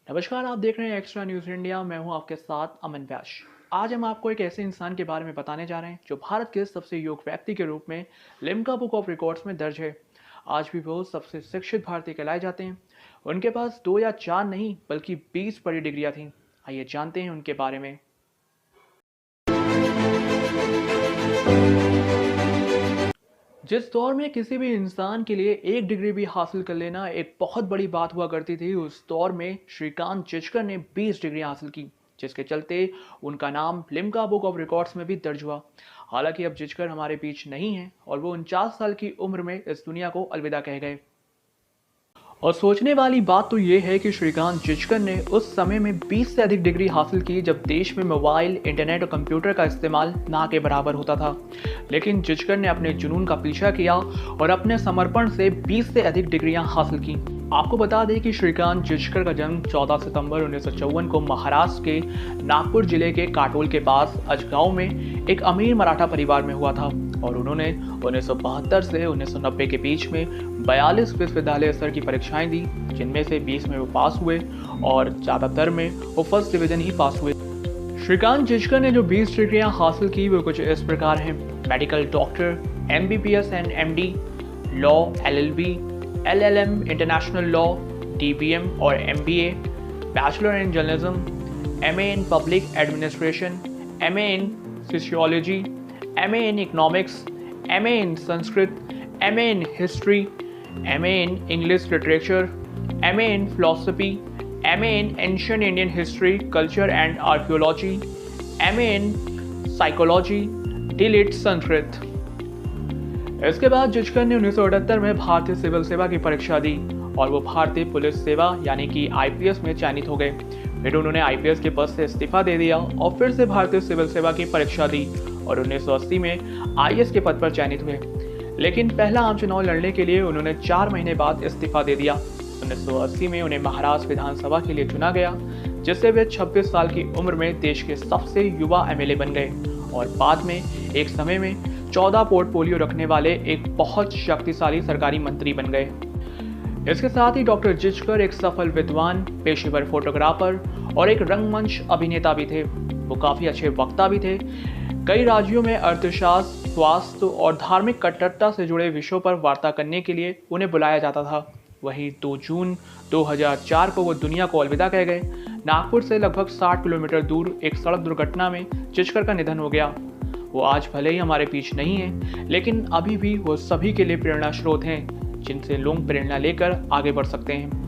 नमस्कार, आप देख रहे हैं एक्स्ट्रा न्यूज़ इंडिया। मैं हूं आपके साथ अमन व्यास। आज हम आपको एक ऐसे इंसान के बारे में बताने जा रहे हैं जो भारत के सबसे योग्य व्यक्ति के रूप में लिम्का बुक ऑफ रिकॉर्ड्स में दर्ज है। आज भी वो सबसे शिक्षित भारतीय कहलाए जाते हैं। उनके पास 2 या 4 नहीं बल्कि 20 बड़ी डिग्रियां थीं। आइए जानते हैं उनके बारे में। जिस दौर में किसी भी इंसान के लिए एक डिग्री भी हासिल कर लेना एक बहुत बड़ी बात हुआ करती थी, उस दौर में श्रीकांत जिचकर ने 20 डिग्री हासिल की, जिसके चलते उनका नाम लिम्का बुक ऑफ रिकॉर्ड्स में भी दर्ज हुआ। हालांकि अब जिचकर हमारे बीच नहीं है और वो 49 साल की उम्र में इस दुनिया को अलविदा कह गए। और सोचने वाली बात तो ये है कि श्रीकांत जिचकर ने उस समय में 20 से अधिक डिग्री हासिल की जब देश में मोबाइल, इंटरनेट और कंप्यूटर का इस्तेमाल ना के बराबर होता था। लेकिन जिचकर ने अपने जुनून का पीछा किया और अपने समर्पण से 20 से अधिक डिग्रियां हासिल की। आपको बता दें कि श्रीकांत जिचकर का जन्म 14 सितंबर 1954 को महाराष्ट्र के नागपुर जिले के काटोल के पास अजगांव में एक अमीर मराठा परिवार में हुआ था और उन्होंने 1972 से 1990 के बीच में 42 विश्वविद्यालय स्तर की परीक्षाएं दी, जिनमें से 20 में वो पास हुए और ज़्यादातर में वो फर्स्ट डिवीजन ही पास हुए। श्रीकांत जिचकर ने जो 20 डिग्रियां हासिल की वो कुछ इस प्रकार हैं: medical doctor, MBBS and MD, law, LLB, LLM, international law, DBM और MBA, bachelor in journalism, MA in public administration, MA in sociology, MA in economics, MA in Sanskrit, MA in history, MA in English literature, MA in philosophy, MA in ancient Indian history, culture and archaeology, MA in psychology, DLIT Sanskrit. इसके बाद जिचकर ने 1978 में भारतीय civil सेवा की परीक्षा दी और वो भारतीय पुलिस सेवा यानी कि IPS में चयनित हो गए। फिर उन्होंने IPS के पद से इस्तीफा दे दिया और फिर से भारतीय सिविल सेवा की परीक्षा दी और 1980 में IAS के पद पर चयनित हुए। लेकिन पहला आम चुनाव लड़ने के लिए उन्होंने 4 महीने बाद इस्तीफा दे दिया। 1980 में उन्हें महाराष्ट्र विधानसभा के लिए चुना गया, जिससे वे 26 साल की उम्र में देश के सबसे युवा MLA बन गए और बाद में एक समय में 14 पोर्टफोलियो रखने वाले एक बहुत शक्तिशाली सरकारी मंत्री बन गए। इसके साथ ही डॉक्टर जिचकर एक सफल विद्वान, पेशेवर फोटोग्राफर और एक रंगमंच अभिनेता भी थे। वो काफ़ी अच्छे वक्ता भी थे। कई राज्यों में अर्थशास्त्र, स्वास्थ्य और धार्मिक कट्टरता से जुड़े विषयों पर वार्ता करने के लिए उन्हें बुलाया जाता था। वहीं 2 जून 2004 को वो दुनिया को अलविदा कह गए। नागपुर से लगभग 60 किलोमीटर दूर एक सड़क दुर्घटना में जिचकर का निधन हो गया। वो आज भले ही हमारे बीच नहीं है, लेकिन अभी भी वो सभी के लिए प्रेरणा स्रोत हैं, जिनसे लोग प्रेरणा लेकर आगे बढ़ सकते हैं।